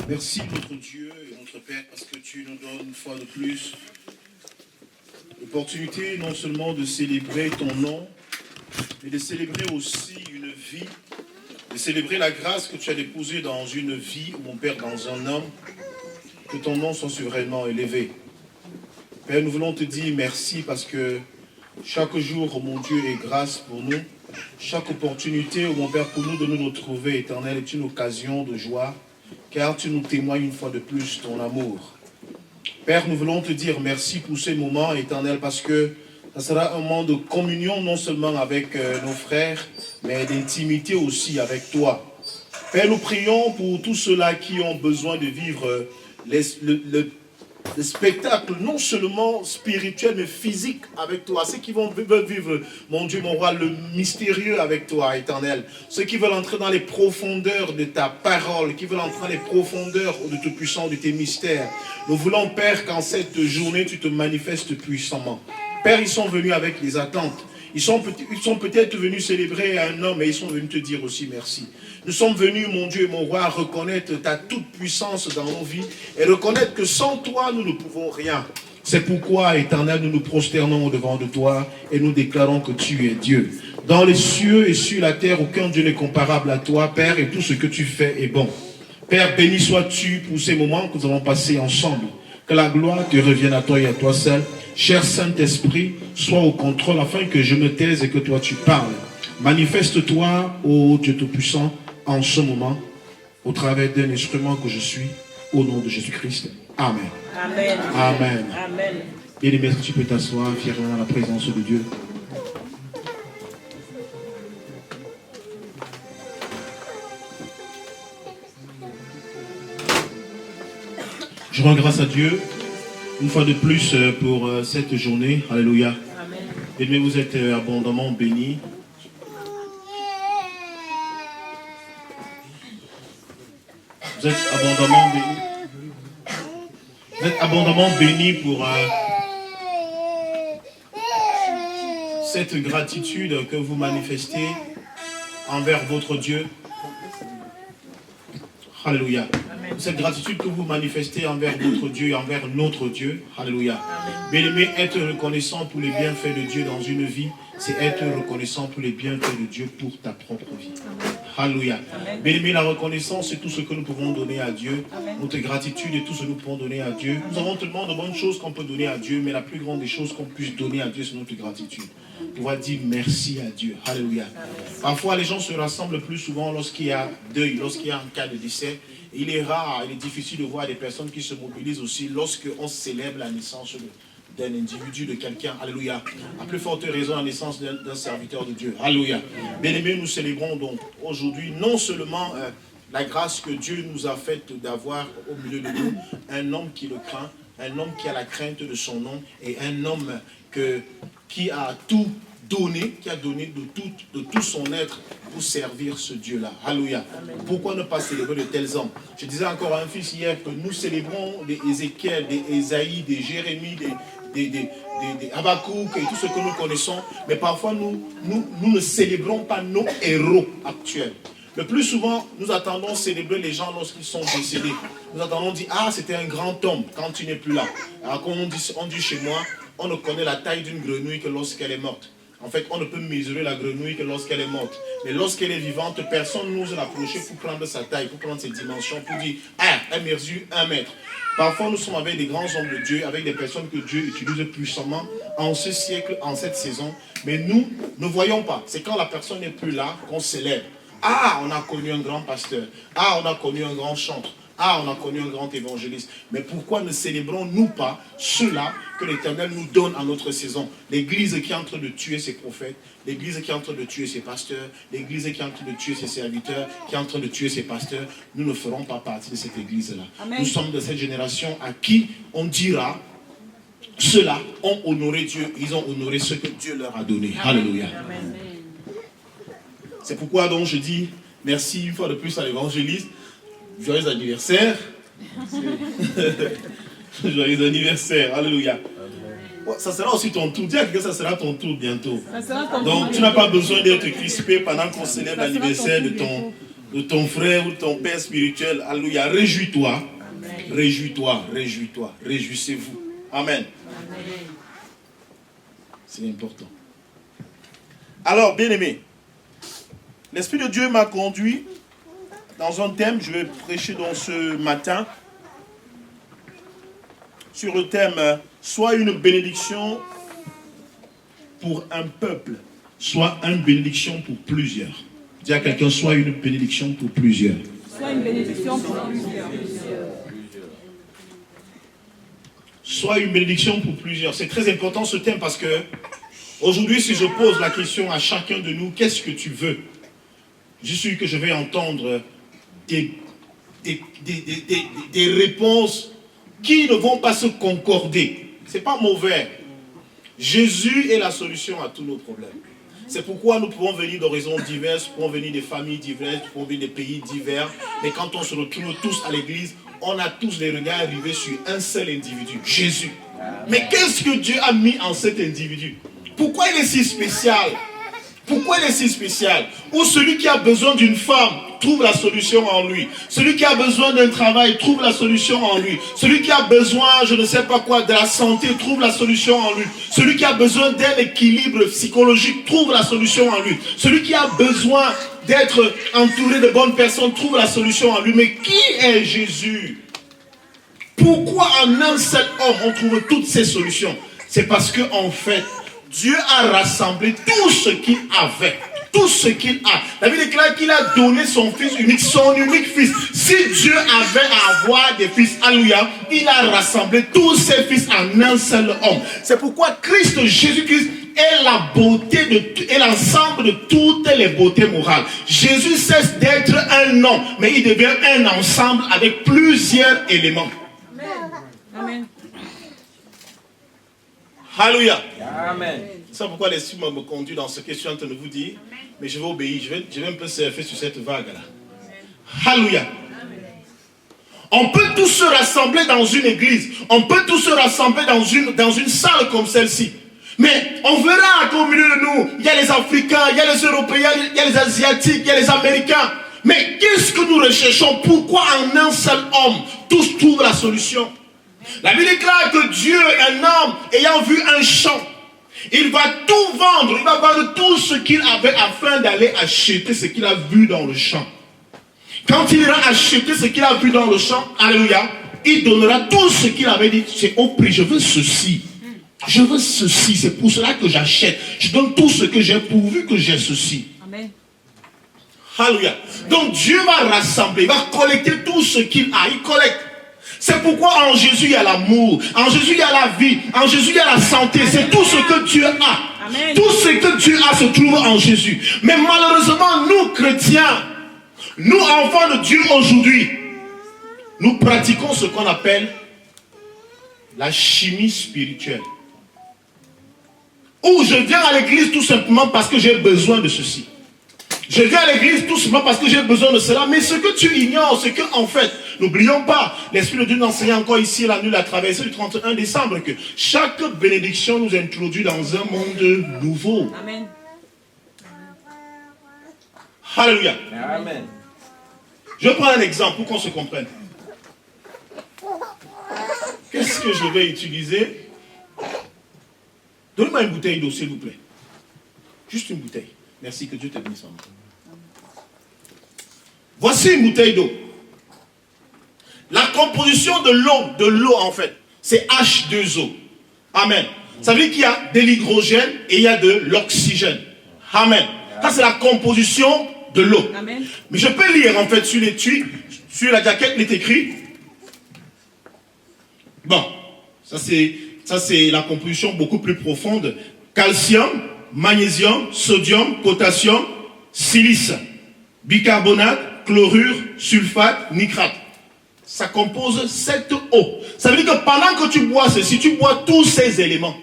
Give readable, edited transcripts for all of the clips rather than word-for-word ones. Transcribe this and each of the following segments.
Merci notre Dieu et notre Père parce que tu nous donnes une fois de plus l'opportunité non seulement de célébrer ton nom, mais de célébrer aussi une vie, de célébrer la grâce que tu as déposée dans une vie, mon Père, dans un homme, que ton nom soit souverainement élevé. Père, nous voulons te dire merci parce que chaque jour, oh mon Dieu, est grâce pour nous. Chaque opportunité, oh mon Père, pour nous de nous retrouver, éternel, est une occasion de joie, car tu nous témoignes une fois de plus ton amour. Père, nous voulons te dire merci pour ces moments, éternel, parce que ça sera un moment de communion, non seulement avec nos frères, mais d'intimité aussi avec toi. Père, nous prions pour tous ceux-là qui ont besoin de vivre le spectacle, non seulement spirituel, mais physique avec toi. Ceux qui veulent vivre, mon Dieu, mon roi, le mystérieux avec toi, éternel. Ceux qui veulent entrer dans les profondeurs de ta parole, qui veulent entrer dans les profondeurs de tout puissant, de tes mystères. Nous voulons, Père, qu'en cette journée, tu te manifestes puissamment. Père, ils sont venus avec les attentes. Ils sont peut-être venus célébrer un homme, mais ils sont venus te dire aussi merci. Nous sommes venus, mon Dieu et mon roi, reconnaître ta toute-puissance dans nos vies et reconnaître que sans toi, nous ne pouvons rien. C'est pourquoi, éternel, nous nous prosternons au-devant de toi et nous déclarons que tu es Dieu. Dans les cieux et sur la terre, aucun Dieu n'est comparable à toi, Père, et tout ce que tu fais est bon. Père, béni sois-tu pour ces moments que nous avons passés ensemble. Que la gloire te revienne à toi et à toi seul. Cher Saint-Esprit, sois au contrôle afin que je me taise et que toi tu parles. Manifeste-toi, ô Dieu Tout-Puissant, en ce moment, au travers d'un instrument que je suis, au nom de Jésus-Christ. Amen. Amen. Amen. Amen. Bien-aimé, est-ce que tu peux t'asseoir fièrement dans la présence de Dieu? Je rends grâce à Dieu une fois de plus pour cette journée. Alléluia. Amen. Bien-aimé, vous êtes abondamment bénis. Vous êtes abondamment bénis. Vous êtes abondamment bénis pour cette gratitude que vous manifestez envers votre Dieu. Alléluia. Cette gratitude que vous manifestez envers votre Dieu et envers notre Dieu. Alléluia. Bien-aimé, être reconnaissant pour les bienfaits de Dieu dans une vie, c'est être reconnaissant pour les bienfaits de Dieu pour ta propre vie. Alléluia. Bien-aimé, la reconnaissance, c'est tout ce que nous pouvons donner à Dieu. Notre gratitude est tout ce que nous pouvons donner à Dieu. Nous avons tellement de bonnes choses qu'on peut donner à Dieu, mais la plus grande des choses qu'on puisse donner à Dieu, c'est notre gratitude. Pouvoir dire merci à Dieu. Alléluia. Parfois, les gens se rassemblent plus souvent lorsqu'il y a deuil, lorsqu'il y a un cas de décès. Il est rare, il est difficile de voir des personnes qui se mobilisent aussi lorsqu'on célèbre la naissance d'un individu, de quelqu'un. Alléluia. À plus forte raison, la naissance d'un serviteur de Dieu. Alléluia. Bien-aimés, nous célébrons donc aujourd'hui non seulement la grâce que Dieu nous a faite d'avoir au milieu de nous, un homme qui le craint, un homme qui a la crainte de son nom et un homme qui a tout donné, qui a donné de tout son être pour servir ce Dieu-là. Alléluia. Pourquoi ne pas célébrer de tels hommes? Je disais encore à un fils hier que nous célébrons des Ézéchiel, des Ésaïe, des Jérémie, des Habakkuk et tout ce que nous connaissons, mais parfois nous ne célébrons pas nos héros actuels. Le plus souvent, nous attendons célébrer les gens lorsqu'ils sont décédés. Nous attendons dire, ah, c'était un grand homme quand tu n'es plus là. Alors, comme on dit chez moi, on ne connaît la taille d'une grenouille que lorsqu'elle est morte. En fait, on ne peut mesurer la grenouille que lorsqu'elle est morte. Mais lorsqu'elle est vivante, personne n'ose l'approcher pour prendre sa taille, pour prendre ses dimensions, pour dire, ah, elle mesure 1 mètre. Parfois, nous sommes avec des grands hommes de Dieu, avec des personnes que Dieu utilise puissamment en ce siècle, en cette saison. Mais nous ne voyons pas. C'est quand la personne n'est plus là qu'on célèbre. Ah, on a connu un grand pasteur. Ah, on a connu un grand chanteur. Ah, on a connu un grand évangéliste. Mais pourquoi ne célébrons-nous pas ceux-là que l'Éternel nous donne en notre saison? L'église qui est en train de tuer ses prophètes, l'église qui est en train de tuer ses pasteurs, l'église qui est en train de tuer ses serviteurs, qui est en train de tuer ses pasteurs, nous ne ferons pas partie de cette église-là. Nous sommes de cette génération à qui on dira, ceux-là ont honoré Dieu, ils ont honoré ce que Dieu leur a donné. Amen. Alléluia. Amen. C'est pourquoi donc je dis merci une fois de plus à l'évangéliste. Joyeux anniversaire. Joyeux anniversaire. Alléluia. Ça sera aussi ton tour. Dis à quelqu'un que ça sera ton tour bientôt. Donc tu n'as pas besoin d'être crispé pendant qu'on célèbre l'anniversaire de ton frère ou de ton père spirituel. Alléluia. Réjouis-toi. Réjouis-toi, réjouis-toi, réjouissez-vous. Amen. C'est important. Alors, bien-aimé, l'Esprit de Dieu m'a conduit dans un thème, je vais prêcher dans ce matin, sur le thème « Sois une bénédiction pour un peuple, soit une bénédiction pour plusieurs ». Dis à quelqu'un « Sois une bénédiction pour plusieurs ». Sois une bénédiction pour plusieurs. Sois une bénédiction pour plusieurs. C'est très important ce thème parce que aujourd'hui, si je pose la question à chacun de nous, qu'est-ce que tu veux? Je suis sûr que je vais entendre des réponses qui ne vont pas se concorder. Ce n'est pas mauvais. Jésus est la solution à tous nos problèmes. C'est pourquoi nous pouvons venir d'horizons divers, nous pouvons venir des familles diverses, nous pouvons venir des pays divers. Mais quand on se retrouve tous à l'église, on a tous les regards rivés sur un seul individu, Jésus. Mais qu'est-ce que Dieu a mis en cet individu? Pourquoi il est si spécial? Pourquoi il est si spécial? Ou celui qui a besoin d'une femme trouve la solution en lui. Celui qui a besoin d'un travail trouve la solution en lui. Celui qui a besoin, je ne sais pas quoi, de la santé trouve la solution en lui. Celui qui a besoin d'un équilibre psychologique trouve la solution en lui. Celui qui a besoin d'être entouré de bonnes personnes trouve la solution en lui. Mais qui est Jésus? Pourquoi en un seul homme on trouve toutes ces solutions? C'est parce que en fait, Dieu a rassemblé tout ce qu'il avait. Tout ce qu'il a. La Bible déclare qu'il a donné son fils unique, son unique fils. Si Dieu avait à avoir des fils, alléluia, il a rassemblé tous ses fils en un seul homme. C'est pourquoi Christ, Jésus-Christ, est la beauté et l'ensemble de toutes les beautés morales. Jésus cesse d'être un homme, mais il devient un ensemble avec plusieurs éléments. Amen. Alléluia. Amen. C'est pourquoi l'Esprit me conduit dans ce que je suis en train de vous dire. Mais je vais obéir, je vais un peu surfer sur cette vague-là. Alléluia. On peut tous se rassembler dans une église. On peut tous se rassembler dans une salle comme celle-ci. Mais on verra qu'au milieu de nous, il y a les Africains, il y a les Européens, il y a les Asiatiques, il y a les Américains. Mais qu'est-ce que nous recherchons? Pourquoi en un seul homme, tous trouvent la solution? La Bible déclare que Dieu, un homme, ayant vu un champ, il va tout vendre, il va vendre tout ce qu'il avait afin d'aller acheter ce qu'il a vu dans le champ. Quand il ira acheter ce qu'il a vu dans le champ, alléluia, il donnera tout ce qu'il avait dit. C'est au prix, je veux ceci. Je veux ceci, c'est pour cela que j'achète. Je donne tout ce que j'ai pourvu que j'ai ceci. Amen. Alléluia. Donc Dieu va rassembler, il va collecter tout ce qu'il a, il collecte. C'est pourquoi en Jésus il y a l'amour, en Jésus il y a la vie, en Jésus il y a la santé. C'est tout ce que Dieu a. Amen. Tout ce que Dieu a se trouve en Jésus. Mais malheureusement, nous chrétiens, nous enfants de Dieu aujourd'hui, nous pratiquons ce qu'on appelle la chimie spirituelle. Ou je viens à l'église tout simplement parce que j'ai besoin de ceci. Je viens à l'église tout simplement parce que j'ai besoin de cela. Mais ce que tu ignores, c'est que en fait, n'oublions pas, l'Esprit de Dieu nous enseigne encore ici la nuit, la traversée du 31 décembre, que chaque bénédiction nous introduit dans un monde nouveau. Amen. Alléluia. Amen. Je prends un exemple pour qu'on se comprenne. Qu'est-ce que je vais utiliser? Donnez-moi une bouteille d'eau, s'il vous plaît. Juste une bouteille. Merci, que Dieu te bénisse. Voici une bouteille d'eau. La composition de l'eau en fait, c'est H2O. Amen. Ça veut dire qu'il y a de l'hydrogène et il y a de l'oxygène. Amen. Ça c'est la composition de l'eau. Amen. Mais je peux lire en fait sur l'étui, sur la jaquette, il est écrit. Bon, ça c'est la composition beaucoup plus profonde. Calcium, magnésium, sodium, potassium, silice, bicarbonate, chlorure, sulfate, nitrate. Ça compose cette eau. Ça veut dire que pendant que tu bois ceci, tu bois tous ces éléments.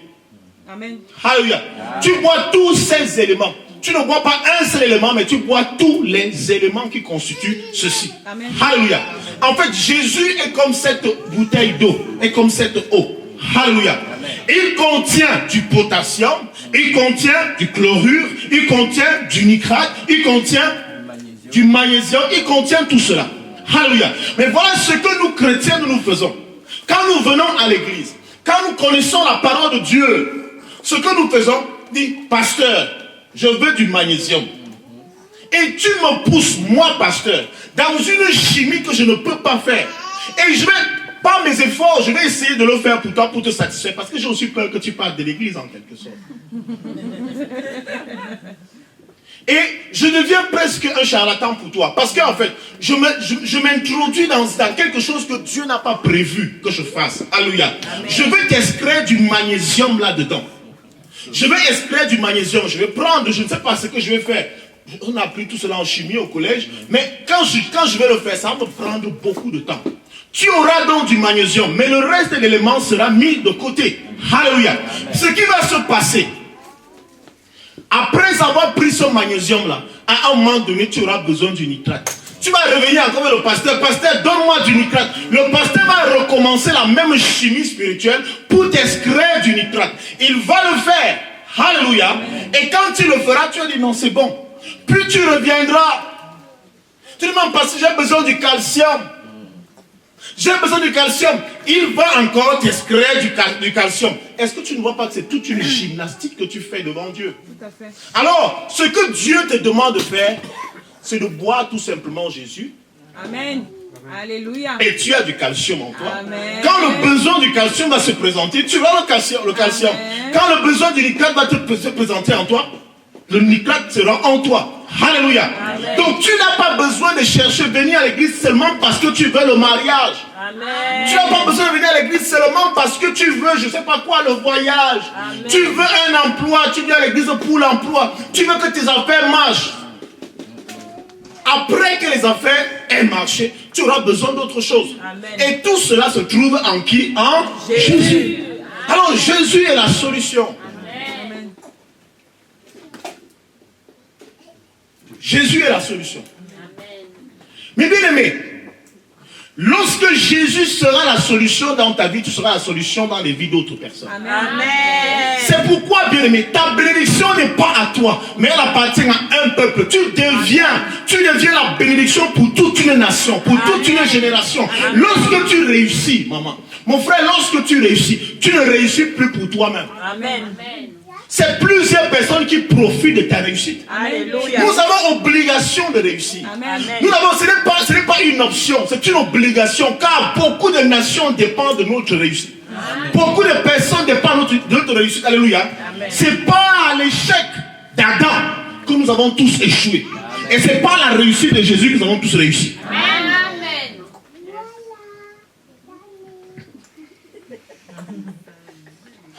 Amen. Alléluia. Tu bois tous ces éléments. Tu ne bois pas un seul élément, mais tu bois tous les éléments qui constituent ceci. Amen. Alléluia. En fait, Jésus est comme cette bouteille d'eau, est comme cette eau. Alléluia. Il contient du potassium, il contient du chlorure, il contient du nitrate, il contient du magnésium, il contient tout cela. Alléluia. Mais voilà ce que nous chrétiens nous faisons. Quand nous venons à l'église, quand nous connaissons la parole de Dieu, ce que nous faisons, dit, pasteur, je veux du magnésium. Et tu me pousses, moi, pasteur, dans une chimie que je ne peux pas faire. Et je vais, par mes efforts, je vais essayer de le faire pour toi, pour te satisfaire. Parce que j'ai aussi peur que tu parles de l'église, en quelque sorte. Et je deviens presque un charlatan pour toi. Parce qu'en fait, je m'introduis dans quelque chose que Dieu n'a pas prévu que je fasse. Alléluia. Je vais t'extraire du magnésium là-dedans. Je vais extraire du magnésium. Je vais prendre, je ne sais pas ce que je vais faire. On a appris tout cela en chimie au collège. Mais quand je vais le faire, ça va me prendre beaucoup de temps. Tu auras donc du magnésium. Mais le reste de l'élément sera mis de côté. Alléluia. Ce qui va se passer, après avoir pris ce magnésium-là, à un moment donné, tu auras besoin du nitrate. Tu vas revenir encore vers le pasteur. Pasteur, donne-moi du nitrate. Le pasteur va recommencer la même chimie spirituelle pour t'extraire du nitrate. Il va le faire. Alléluia. Et quand tu le feras, tu vas dire non, c'est bon. Puis tu reviendras. Tu demandes, pasteur, j'ai besoin du calcium. J'ai besoin du calcium. Il va encore t'extraire du calcium. Est-ce que tu ne vois pas que c'est toute une gymnastique que tu fais devant Dieu? Tout à fait. Alors, ce que Dieu te demande de faire, c'est de boire tout simplement Jésus. Amen. Alléluia. Et tu as du calcium en toi. Amen. Quand le besoin du calcium va se présenter, tu vas le calcium. Amen. Quand le besoin du nitrate va se présenter en toi, le nitrate sera en toi. Alléluia. Amen. Donc tu n'as pas besoin de chercher venir à l'église seulement parce que tu veux le mariage. Amen. Tu n'as pas besoin de venir à l'église seulement parce que tu veux, je ne sais pas quoi, le voyage. Amen. Tu veux un emploi, tu viens à l'église pour l'emploi. Tu veux que tes affaires marchent. Après que les affaires aient marché, tu auras besoin d'autre chose. Amen. Et tout cela se trouve en qui? En Jésus. Alors Jésus est la solution. Amen. Jésus est la solution. Mais bien aimé, lorsque Jésus sera la solution dans ta vie, tu seras la solution dans les vies d'autres personnes. Amen. C'est pourquoi, bien aimé, ta bénédiction n'est pas à toi, mais elle appartient à un peuple. Tu deviens la bénédiction pour toute une nation, pour toute une génération. Lorsque tu réussis, maman, mon frère, lorsque tu ne réussis plus pour toi-même. Amen. C'est plusieurs personnes qui profitent de ta réussite. Alléluia. Nous avons obligation de réussir. Amen. Ce n'est pas une option, c'est une obligation, car beaucoup de nations dépendent de notre réussite. Amen. Beaucoup de personnes dépendent de notre réussite. Alléluia. C'est pas à l'échec d'Adam que nous avons tous échoué. Amen. Et c'est pas la réussite de Jésus que nous avons tous réussi. Amen.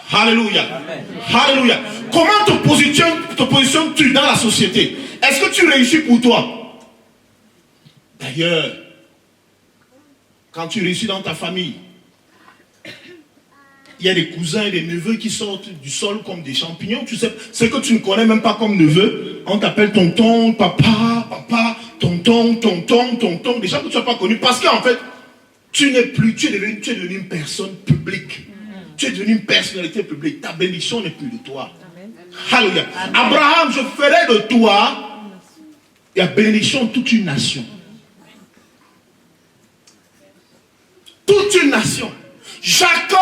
Alléluia. Amen. Alléluia. Comment te positionnes-tu dans la société? Est-ce que tu réussis pour toi? D'ailleurs, quand tu réussis dans ta famille, il y a des cousins et des neveux qui sortent du sol comme des champignons. Tu sais, ce que tu ne connais même pas comme neveu, on t'appelle tonton, papa, tonton, des gens que tu n'as pas connus. Parce qu'en fait, tu es devenu une personne publique. Tu es devenu une personnalité publique. Ta bénédiction n'est plus de toi. Amen. Alléluia. Amen. Abraham, je ferai de toi la bénédiction de toute une nation. Toute une nation. Jacob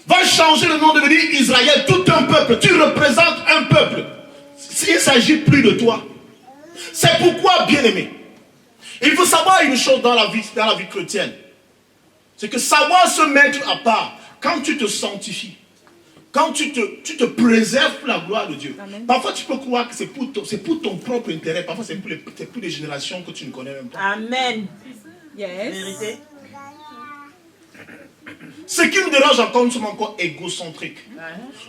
va changer le nom de devenir Israël, tout un peuple. Tu représentes un peuple. Il ne s'agit plus de toi. C'est pourquoi, bien aimé, il faut savoir une chose dans la vie chrétienne. C'est que savoir se mettre à part. Quand tu te sanctifies, quand tu te préserves pour la gloire de Dieu, amen. Parfois tu peux croire que c'est pour ton propre intérêt, parfois c'est pour les générations que tu ne connais même pas. Amen. Yes. Vérité. Ce qui nous dérange encore, nous sommes encore égocentriques.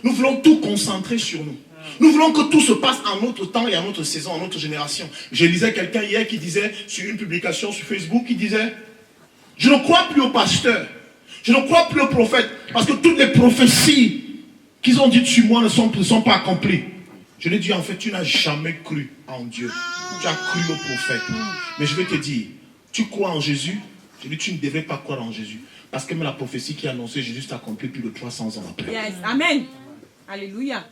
Nous voulons tout concentrer sur nous. Nous voulons que tout se passe en notre temps et en notre saison, en notre génération. Je lisais quelqu'un hier qui disait, sur une publication sur Facebook, qui disait, je ne crois plus au pasteur. Je ne crois plus aux prophètes, parce que toutes les prophéties qu'ils ont dites sur moi ne sont pas accomplies. Je lui ai dit, en fait, tu n'as jamais cru en Dieu. Tu as cru aux prophètes. Mais je vais te dire, tu crois en Jésus? Je lui ai dit, tu ne devrais pas croire en Jésus. Parce que même la prophétie qui a annoncé Jésus s'est accomplie plus de 300 ans après. Yes. Amen. Alléluia.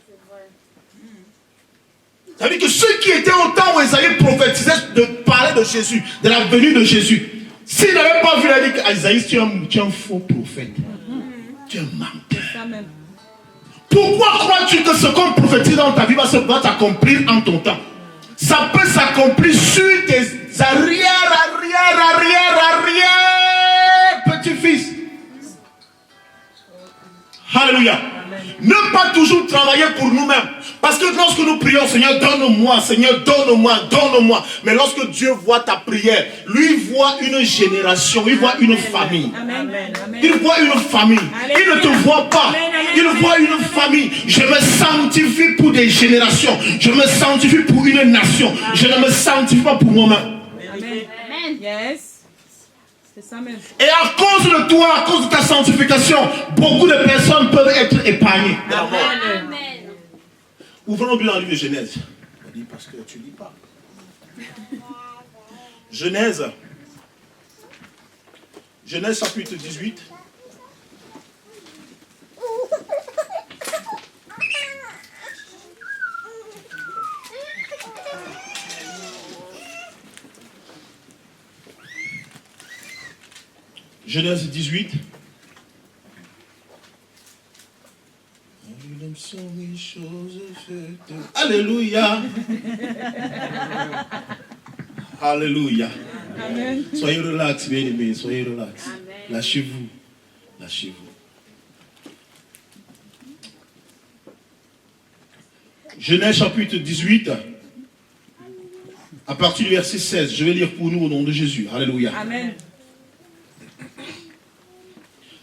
Ça veut dire que ceux qui étaient au temps où Isaïe prophétisait de parler de Jésus, de la venue de Jésus, s'ils n'avaient pas vu, il a dit qu'Isaïe, tu es un faux prophète. Tu es un menteur. Pourquoi crois-tu que ce qu'on prophétise dans ta vie va s'accomplir en ton temps? Ça peut s'accomplir sur tes arrière petits-fils. Alléluia. Ne pas toujours travailler pour nous-mêmes. Parce que lorsque nous prions, Seigneur, donne-moi, Seigneur, donne-moi, donne-moi. Mais lorsque Dieu voit ta prière, lui voit une génération, il voit une famille. Amen. Il voit une famille. Il ne te voit pas. Il voit une famille. Je me sanctifie pour des générations. Je me sanctifie pour une nation. Je ne me sanctifie pas pour moi-même. Amen. Yes. C'est ça même. Et à cause de toi, à cause de ta sanctification, beaucoup de personnes peuvent être épargnées. Amen. Ouvrons bien le livre de Genèse. On dit parce que tu ne lis pas. Genèse. Genèse chapitre 18. Genèse 18. Alléluia. Alléluia. Amen. Soyez relax, bien aimés, soyez relax. Lâchez-vous. Lâchez-vous. Genèse chapitre 18. À partir du verset 16. Je vais lire pour nous au nom de Jésus. Alléluia. Amen.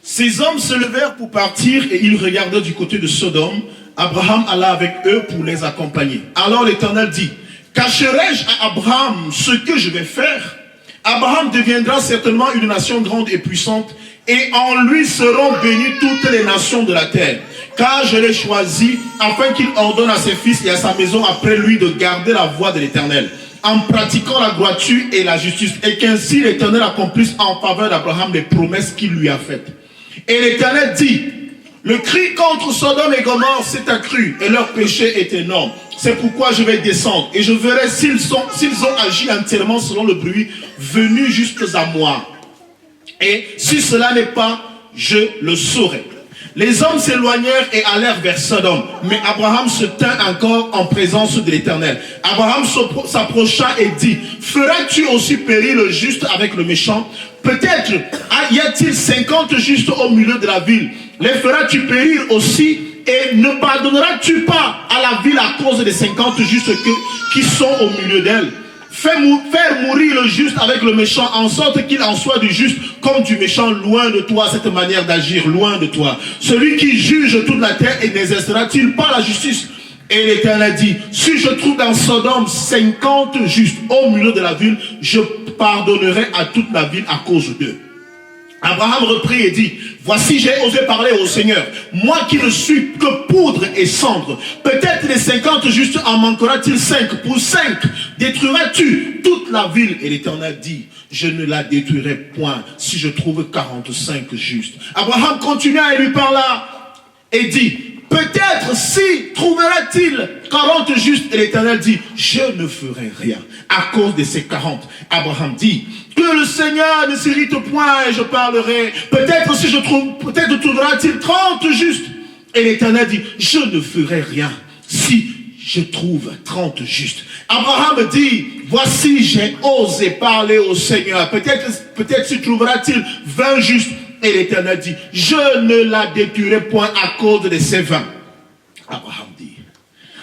Ces hommes se levèrent pour partir et ils regardaient du côté de Sodome. Abraham alla avec eux pour les accompagner. Alors l'Éternel dit, cacherai-je à Abraham ce que je vais faire? Abraham deviendra certainement une nation grande et puissante et en lui seront bénies toutes les nations de la terre. Car je l'ai choisi afin qu'il ordonne à ses fils et à sa maison après lui de garder la voie de l'Éternel, en pratiquant la droiture et la justice, et qu'ainsi l'Éternel accomplisse en faveur d'Abraham les promesses qu'il lui a faites. Et l'Éternel dit, le cri contre Sodome et Gomorrhe s'est accru et leur péché est énorme. C'est pourquoi je vais descendre et je verrai s'ils ont agi entièrement selon le bruit venu jusqu'à moi. Et si cela n'est pas, je le saurai. Les hommes s'éloignèrent et allèrent vers Sodome. Mais Abraham se tint encore en présence de l'Éternel. Abraham s'approcha et dit, feras-tu aussi périr le juste avec le méchant? Peut-être y a-t-il 50 justes au milieu de la ville. Les feras-tu périr aussi? Et ne pardonneras-tu pas à la ville à cause des 50 justes qui sont au milieu d'elle? Faire mourir le juste avec le méchant, en sorte qu'il en soit du juste comme du méchant. Loin de toi cette manière d'agir, loin de toi. Celui qui juge toute la terre, et n'exercera-t-il pas la justice? Et l'Éternel dit, si je trouve dans Sodome 50 justes au milieu de la ville, je pardonnerai à toute la ville à cause d'eux. Abraham reprit et dit, voici j'ai osé parler au Seigneur, moi qui ne suis que poudre et cendre. Peut-être les 50 justes en manquera-t-il 5. Pour 5, détruiras-tu toute la ville? Et l'Éternel dit, je ne la détruirai point si je trouve 45 justes. Abraham continua et lui parla et dit, peut-être si trouvera-t-il 40 justes. Et l'Éternel dit, je ne ferai rien à cause de ces 40. Abraham dit, que le Seigneur ne s'irrite point et je parlerai. Peut-être si je trouve, peut-être trouvera-t-il 30 justes. Et l'Éternel dit, je ne ferai rien si je trouve 30 justes. Abraham dit, voici j'ai osé parler au Seigneur. Peut-être si trouvera-t-il 20 justes. Et l'Éternel dit, je ne la détruirai point à cause de ces 20. Abraham dit,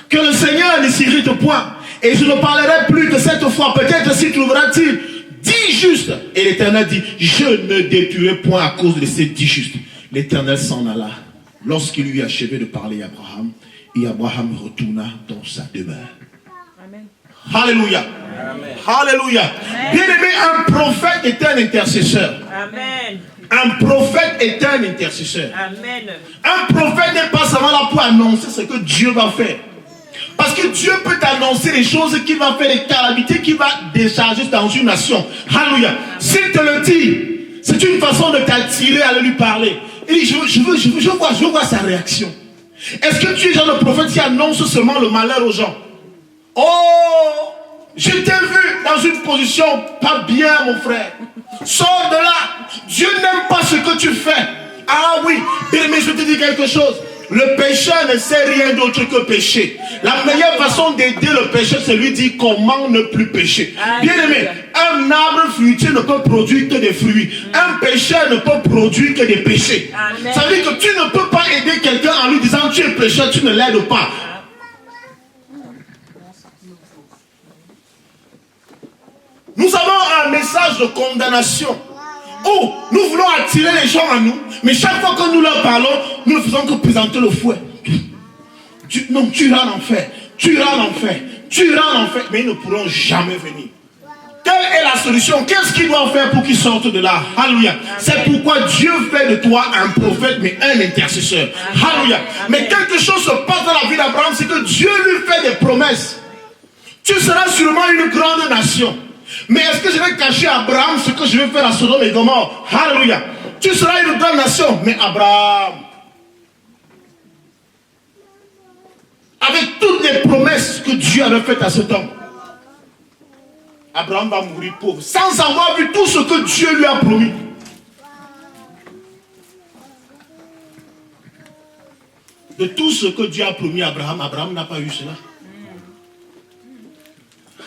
que le Seigneur ne s'irrite point et je ne parlerai plus de cette fois. Peut-être s'y trouvera-t-il 10 justes. Et l'Éternel dit, je ne détruirai point à cause de ces 10 justes. L'Éternel s'en alla lorsqu'il eut achevé de parler à Abraham. Et Abraham retourna dans sa demeure. Amen. Alléluia. Amen. Alléluia. Bien aimé, un prophète est un intercesseur. Amen. Un prophète est un intercesseur. Amen. Un prophète n'est pas seulement là pour annoncer ce que Dieu va faire. Parce que Dieu peut t'annoncer les choses qu'il va faire, les calamités qu'il va décharger dans une nation. Alléluia. S'il te le dit, c'est une façon de t'attirer à lui parler. Il dit, je vois sa réaction. Est-ce que tu es genre de prophète qui annonce seulement le malheur aux gens? Oh, je t'ai vu dans une position pas bien, mon frère. Sors de là. Dieu n'aime pas ce que tu fais. Ah oui, mais je te dis quelque chose. Le pécheur ne sait rien d'autre que pécher. La meilleure façon d'aider le pécheur, c'est lui dire comment ne plus pécher. Bien aimé, un arbre fruitier ne peut produire que des fruits. Un pécheur ne peut produire que des péchés. Amen. Ça veut dire que tu ne peux pas aider quelqu'un en lui disant tu es pécheur, tu ne l'aides pas. Nous avons un message de condamnation. Oh, nous voulons attirer les gens à nous, mais chaque fois que nous leur parlons, nous ne faisons que présenter le fouet. Non, tu iras en enfer, tu iras en enfer, tu iras en enfer, mais ils ne pourront jamais venir. Quelle est la solution? Qu'est-ce qu'ils doivent faire pour qu'ils sortent de là? Alléluia. C'est pourquoi Dieu fait de toi un prophète, mais un intercesseur. Alléluia. Mais quelque chose se passe dans la vie d'Abraham, c'est que Dieu lui fait des promesses. Tu seras sûrement une grande nation. Mais est-ce que je vais cacher à Abraham ce que je vais faire à Sodome et Gomorrhe? Alléluia. Tu seras une grande nation. Mais Abraham, avec toutes les promesses que Dieu avait faites à cet homme, Abraham va mourir pauvre, sans avoir vu tout ce que Dieu lui a promis. De tout ce que Dieu a promis à Abraham, Abraham n'a pas eu cela.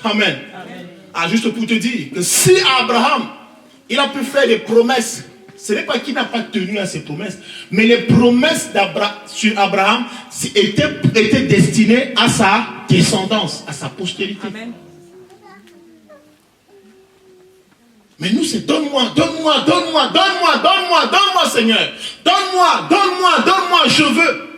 Amen. Amen. Ah, juste pour te dire que si Abraham, il a pu faire des promesses, ce n'est pas qu'il n'a pas tenu à ses promesses, mais les promesses sur Abraham étaient destinées à sa descendance, à sa postérité. Amen. Mais nous, c'est donne-moi, donne-moi, donne-moi, donne-moi, donne-moi, donne-moi, Seigneur. Donne-moi, donne-moi, donne-moi, je veux.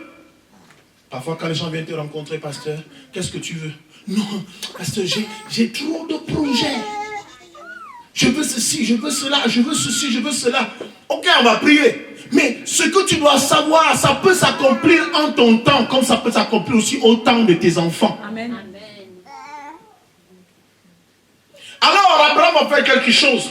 Parfois, quand les gens viennent te rencontrer, pasteur, qu'est-ce que tu veux? Non, pasteur, j'ai trop de projets. Je veux ceci, je veux cela, je veux ceci, je veux cela. Ok, on va prier. Mais ce que tu dois savoir, ça peut s'accomplir en ton temps, comme ça peut s'accomplir aussi au temps de tes enfants. Amen. Alors, Abraham va faire quelque chose.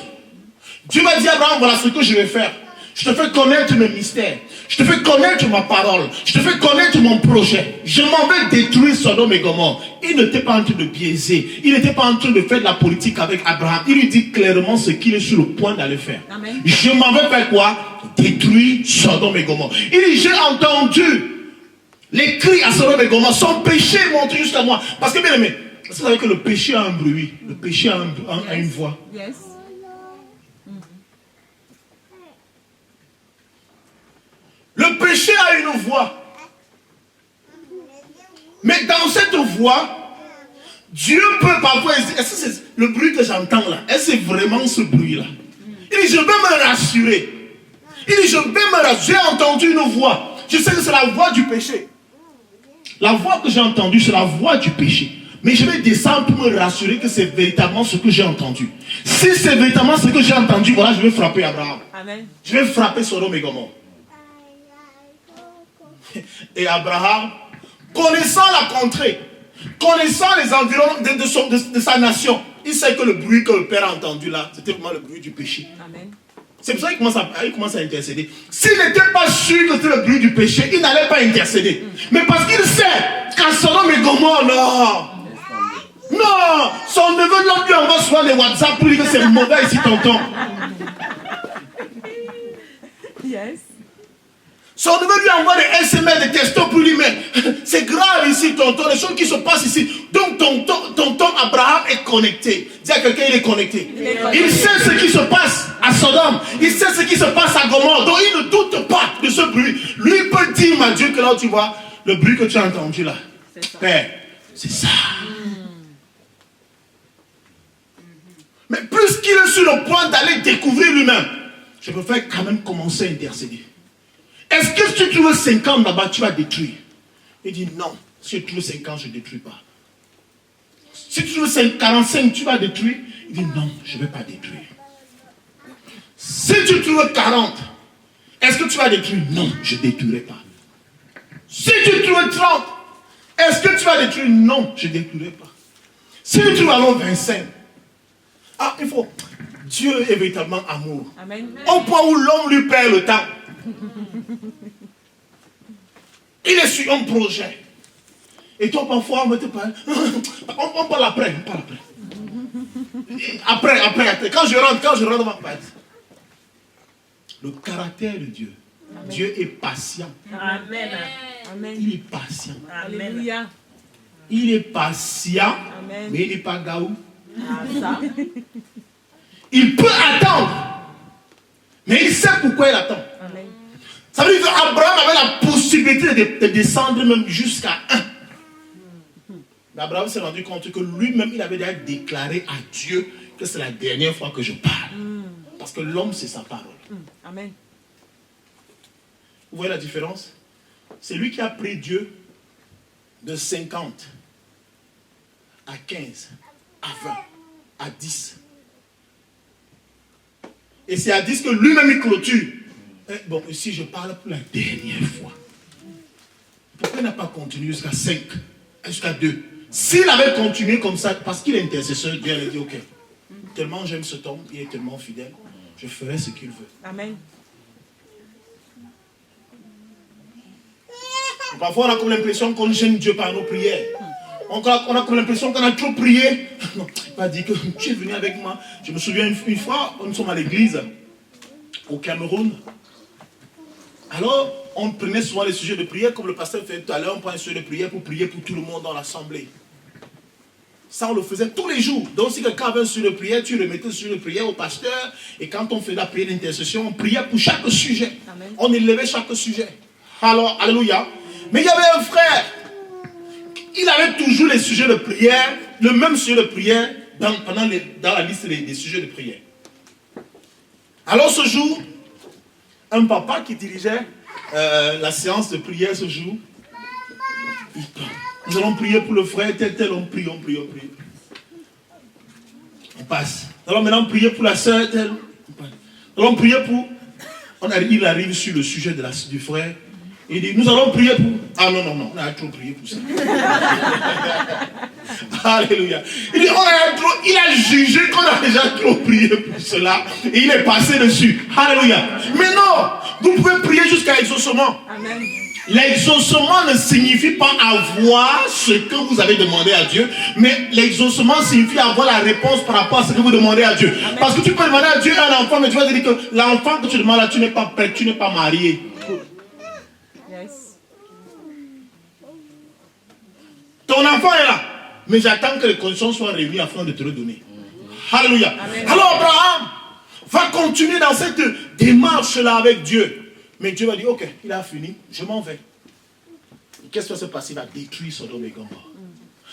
Dieu va dire à Abraham, voilà ce que je vais faire. Je te fais connaître mes mystères. Je te fais connaître ma parole. Je te fais connaître mon projet. Je m'en vais détruire Sodome et Gomorrhe. Il n'était pas en train de biaiser. Il n'était pas en train de faire de la politique avec Abraham. Il lui dit clairement ce qu'il est sur le point d'aller faire. Amen. Je m'en vais faire quoi? Détruire Sodome et Gomorrhe. Il dit, j'ai entendu les cris à Sodome et Gomorrhe. Son péché monte jusqu'à moi. Parce que bien aimé, vous savez que le péché a un bruit. Le péché a une voix. Yes. Le péché a une voix. Mais dans cette voix, Dieu peut parfois... Est-ce que c'est le bruit que j'entends là? Est-ce que c'est vraiment ce bruit-là? Il dit, je vais me rassurer. Il dit, je vais me rassurer. J'ai entendu une voix. Je sais que c'est la voix du péché. La voix que j'ai entendue, c'est la voix du péché. Mais je vais descendre pour me rassurer que c'est véritablement ce que j'ai entendu. Si c'est véritablement ce que j'ai entendu, voilà, je vais frapper Abraham. Amen. Je vais frapper Sodome et Gomorrhe. Et Abraham, connaissant la contrée, connaissant les environs de sa nation, il sait que le bruit que le père a entendu là, c'était vraiment le bruit du péché. Amen. C'est pour ça qu'il commence à intercéder. S'il n'était pas sûr que c'était le bruit du péché, il n'allait pas intercéder. Mais parce qu'il sait qu'à Sodome et Gomorrhe, non, son neveu là lui envoie souvent les WhatsApp pour lui dire que c'est mauvais ici, tonton. Yes. Son neveu lui envoie des SMS, des textos pour lui, mais c'est grave ici, tonton, les choses qui se passent ici. Donc, tonton Abraham est connecté. Dis à quelqu'un, il est connecté. Il sait ce qui se passe à Sodome. Il sait ce qui se passe à Gomorrhe. Donc, il ne doute pas de ce bruit. Lui, il peut dire, ma Dieu, que là où tu vois, le bruit que tu as entendu là, Père, c'est ça. Mais plus qu'il est sur le point d'aller découvrir lui-même, je préfère quand même commencer à intercéder. Est-ce que si tu trouves 50 là-bas, tu vas détruire? Il dit non. Si tu trouves 50, je ne détruis pas. Si tu trouves 45, tu vas détruire? Il dit non, je ne vais pas détruire. Si tu trouves 40, est-ce que tu vas détruire? Non, je ne détruirai pas. Si tu trouves 30, est-ce que tu vas détruire? Non, je ne détruirai pas. Si tu trouves alors 25, il faut. Dieu est véritablement amour. Amen. Au point où l'homme lui perd le temps. Il est sur un projet. Et toi, parfois, on va te parler. On parle après. Après. Quand je rentre, on va parler. Le caractère de Dieu. Amen. Dieu est patient. Amen. Il est patient. Alléluia. Il est patient, Amen. Mais il n'est pas gaou. Ça. Il peut attendre, mais il sait pourquoi il attend. Amen. Ça veut dire qu'Abraham avait la possibilité de descendre même jusqu'à 1. Mais Abraham s'est rendu compte que lui-même, il avait déjà déclaré à Dieu que c'est la dernière fois que je parle. Parce que l'homme, c'est sa parole. Amen. Vous voyez la différence? C'est lui qui a pris Dieu de 50 à 15, à 20, à 10. Et c'est à 10 que lui-même il clôture. Bon, ici je parle pour la dernière fois. Pourquoi il n'a pas continué jusqu'à 5, jusqu'à 2? S'il avait continué comme ça, parce qu'il est intercesseur, Dieu a dit, ok, tellement j'aime cet homme, il est tellement fidèle, je ferai ce qu'il veut. Amen. Parfois, on a comme l'impression qu'on gêne Dieu par nos prières. On a comme l'impression qu'on a trop prié. Non, il m'a dit que tu es venu avec moi. Je me souviens une fois, nous sommes à l'église au Cameroun. Alors, on prenait souvent les sujets de prière, comme le pasteur fait tout à l'heure, on prend un sujet de prière pour prier pour tout le monde dans l'assemblée. Ça, on le faisait tous les jours. Donc, si quelqu'un avait un sujet de prière, tu remettais le sujet de prière au pasteur. Et quand on faisait la prière d'intercession, on priait pour chaque sujet. Amen. On élevait chaque sujet. Alors, alléluia. Mais il y avait un frère. Il avait toujours les sujets de prière, le même sujet de prière dans la liste des sujets de prière. Alors ce jour, un papa qui dirigeait la séance de prière ce jour, nous allons prier pour le frère, tel, on prie. On passe. Nous allons maintenant prier pour la sœur, tel. Nous allons prier pour... Il arrive sur le sujet du frère. Il dit, nous allons prier pour... Ah non, on a trop prié pour ça. Alléluia. Il dit, il a jugé qu'on a déjà trop prié pour cela. Et il est passé dessus. Alléluia. Mais non, vous pouvez prier jusqu'à l'exaucement. Amen. L'exaucement ne signifie pas avoir ce que vous avez demandé à Dieu, mais l'exaucement signifie avoir la réponse par rapport à ce que vous demandez à Dieu. Amen. Parce que tu peux demander à Dieu un enfant, mais tu vas te dire que l'enfant que tu demandes là, tu n'es pas prêt, tu n'es pas marié. Ton enfant est là, mais j'attends que les conditions soient réunies afin de te le donner. Alléluia. Amen. Alors Abraham va continuer dans cette démarche-là avec Dieu. Mais Dieu va dire, ok, il a fini, je m'en vais. Qu'est-ce qui va se passer? Il va détruire Sodome et Gomorrhe.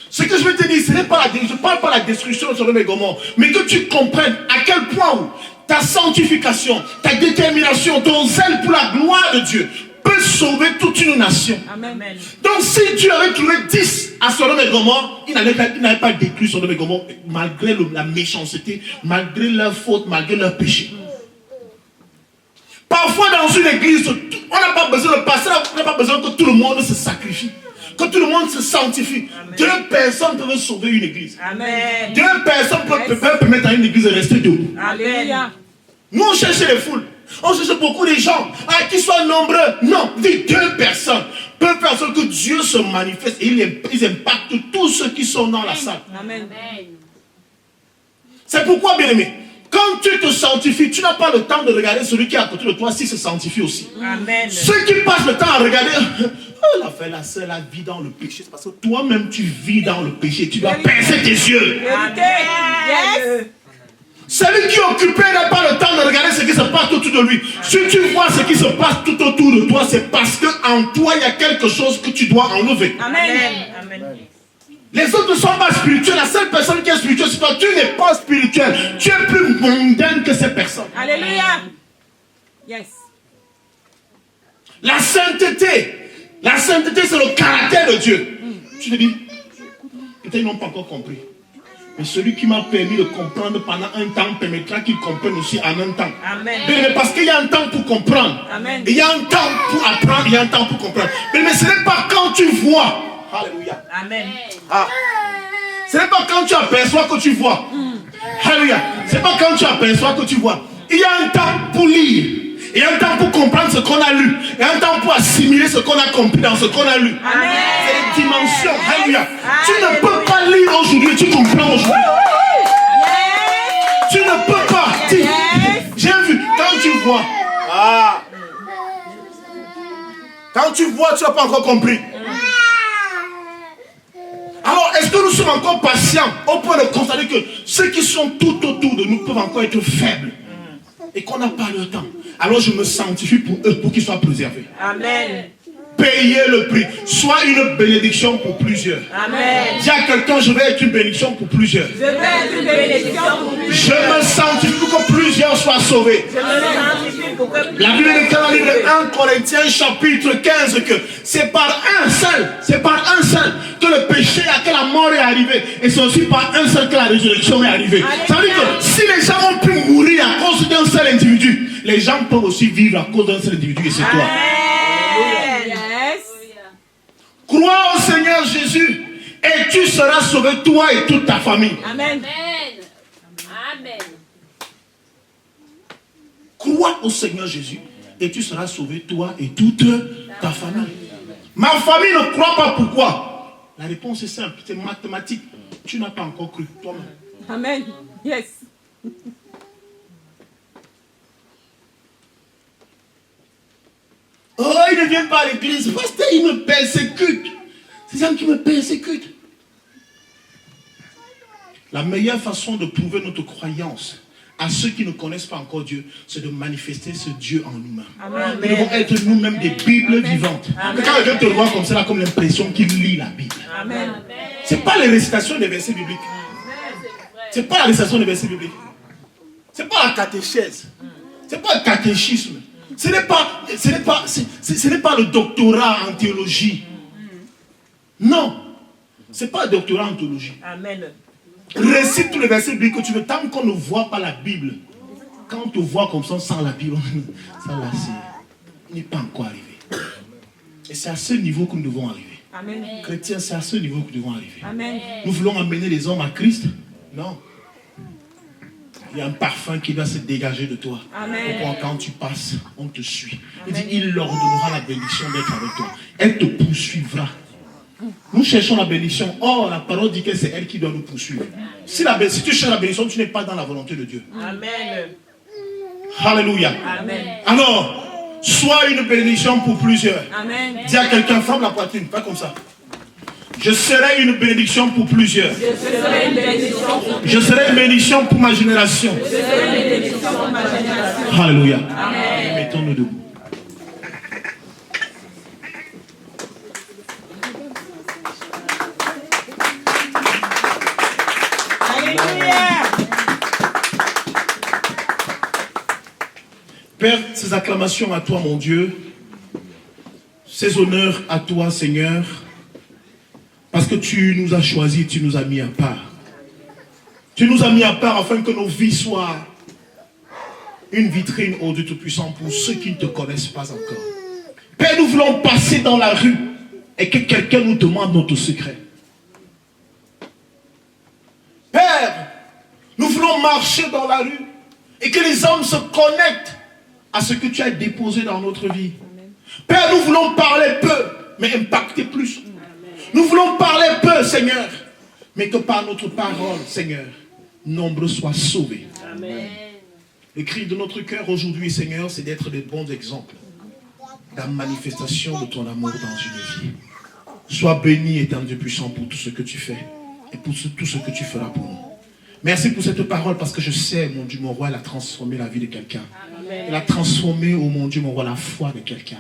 Ce que je veux te dire, je ne parle pas de la destruction de Sodome et Gomorrhe, mais que tu comprennes à quel point où ta sanctification, ta détermination, ton zèle pour la gloire de Dieu peut sauver toute une nation. Amen. Donc si Dieu avait trouvé 10 à Sodome et Gomorrhe, il n'avait pas détruit Sodome et Gomorrhe malgré la méchanceté, malgré leur faute, malgré leur péché. Parfois dans une église, on n'a pas besoin de passer, on n'a pas besoin que tout le monde se sacrifie, que tout le monde se sanctifie. Amen. 2 personnes peuvent sauver une église. Amen. 2 personnes peuvent permettre à une église de rester debout. Amen. Nous on cherche les foules. On cherche beaucoup de gens qui soient nombreux. Non, 2 personnes peuvent faire en sorte que Dieu se manifeste et ils impactent tous ceux qui sont dans la salle. Amen. C'est pourquoi, bien aimé, quand tu te sanctifies, tu n'as pas le temps de regarder celui qui est à côté de toi s'il se sanctifie aussi. Amen. Ceux qui passent le temps à regarder, la sœur, la vie dans le péché, c'est parce que toi-même tu vis dans le péché. Tu dois pincer tes yeux. Yes. Celui qui est occupé n'a pas le temps de regarder ce qui se passe autour de lui. Si tu vois ce qui se passe tout autour de toi, c'est parce qu'en toi, il y a quelque chose que tu dois enlever. Amen. Amen. Les autres ne sont pas spirituels. La seule personne qui est spirituelle, c'est toi. Tu n'es pas spirituel. Tu es plus mondaine que ces personnes. Alléluia. Yes. La sainteté, c'est le caractère de Dieu. Tu te dis, peut-être ils n'ont pas encore compris. Mais celui qui m'a permis de comprendre pendant un temps permettra qu'il comprenne aussi en un temps. Amen. Mais parce qu'il y a un temps pour comprendre. Amen. Il y a un temps pour apprendre, il y a un temps pour comprendre. Mais ce n'est pas quand tu vois. Alléluia. Amen. Ah. Ce n'est pas quand tu aperçois que tu vois. Alléluia. Ce n'est pas quand tu aperçois que tu vois. Il y a un temps pour lire. Et un temps pour comprendre ce qu'on a lu. Et un temps pour assimiler ce qu'on a compris dans ce qu'on a lu. C'est les dimensions. Alléluia. Tu ne peux pas lire aujourd'hui, tu comprends aujourd'hui. Tu ne peux pas. J'ai vu, quand tu vois. Quand tu vois, tu n'as pas encore compris. Alors, est-ce que nous sommes encore patients au point de constater que ceux qui sont tout autour de nous peuvent encore être faibles et qu'on n'a pas le temps? Alors je me sanctifie pour eux, pour qu'ils soient préservés. Amen. Payez le prix. Sois une bénédiction pour plusieurs. Amen. Dis à quelqu'un, je vais être une bénédiction pour plusieurs. Je vais être une bénédiction pour plusieurs. Je me sanctifie pour que plusieurs soient sauvés. Je me sanctifie pour que plusieurs. La Bible dit dans le livre de 1 Corinthiens chapitre 15 que c'est par un seul que le péché, que la mort est arrivée. Et c'est aussi par un seul que la résurrection est arrivée. Ça veut dire que si les gens ont pu mourir à cause d'un seul individu, les gens peuvent aussi vivre à cause d'un seul individu et c'est toi. Crois au Seigneur Jésus et tu seras sauvé, toi et toute ta famille. Amen. Amen. Crois au Seigneur Jésus et tu seras sauvé, toi et toute ta famille. Ma famille ne croit pas, pourquoi? La réponse est simple, c'est mathématique. Tu n'as pas encore cru toi-même. Amen. Yes. Oh, ils ne viennent pas à l'église. Pasteur, ils me persécutent. C'est ça qui me persécutent. La meilleure façon de prouver notre croyance à ceux qui ne connaissent pas encore Dieu, c'est de manifester ce Dieu en nous-mêmes. Nous devons être nous-mêmes des Bibles vivantes. Mais quand quelqu'un te voit comme ça, il a comme l'impression qu'il lit la Bible. Ce n'est pas les récitations des versets bibliques. Ce n'est pas la récitation des versets bibliques. Ce n'est pas la catéchèse. Ce n'est pas le catéchisme. Ce n'est pas le doctorat en théologie. Non. Ce n'est pas le doctorat en théologie. Amen. Récite tous les versets bibliques que tu veux. Tant qu'on ne voit pas la Bible, quand on te voit comme ça sans la Bible, ça là, il n'est pas encore arrivé. Et c'est à ce niveau que nous devons arriver. Amen. Chrétiens, c'est à ce niveau que nous devons arriver. Amen. Nous voulons amener les hommes à Christ? Non. Il y a un parfum qui doit se dégager de toi. Amen. Pourquoi quand tu passes, on te suit. Il dit, il leur donnera la bénédiction d'être avec toi. Elle te poursuivra. Nous cherchons la bénédiction. Or, la parole dit que c'est elle qui doit nous poursuivre. Si tu cherches la bénédiction, tu n'es pas dans la volonté de Dieu. Amen. Alléluia. Amen. Alors, sois une bénédiction pour plusieurs. Amen. Dis à quelqu'un, frappe la poitrine, pas comme ça. Je serai une bénédiction pour plusieurs. Je serai une bénédiction pour ma génération. Alléluia. Amen. Mettons-nous debout. Père, ces acclamations à toi, mon Dieu, ces honneurs à toi, Seigneur, parce que tu nous as choisis, tu nous as mis à part. Tu nous as mis à part afin que nos vies soient une vitrine au Dieu Tout-Puissant pour ceux qui ne te connaissent pas encore. Père, nous voulons passer dans la rue et que quelqu'un nous demande notre secret. Père, nous voulons marcher dans la rue et que les hommes se connectent à ce que tu as déposé dans notre vie. Père, nous voulons parler peu, mais impacter plus. Nous voulons parler peu, Seigneur, mais que par notre parole, Seigneur, nombreux soient sauvés. Amen. Le cri de notre cœur aujourd'hui, Seigneur, c'est d'être des bons exemples, la manifestation de ton amour dans une vie. Sois béni, éternel Dieu puissant, pour tout ce que tu fais et pour tout ce que tu feras pour nous. Merci pour cette parole parce que je sais, mon Dieu, mon roi, elle a transformé la vie de quelqu'un. Elle a transformé, oh mon Dieu, mon roi, la foi de quelqu'un.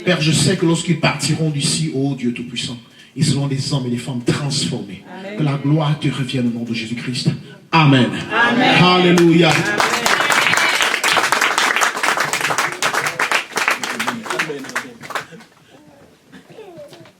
Père, je sais que lorsqu'ils partiront d'ici, oh Dieu Tout-Puissant, ils seront des hommes et des femmes transformés. Amen. Que la gloire te revienne au nom de Jésus-Christ. Amen. Amen. Alléluia. Amen.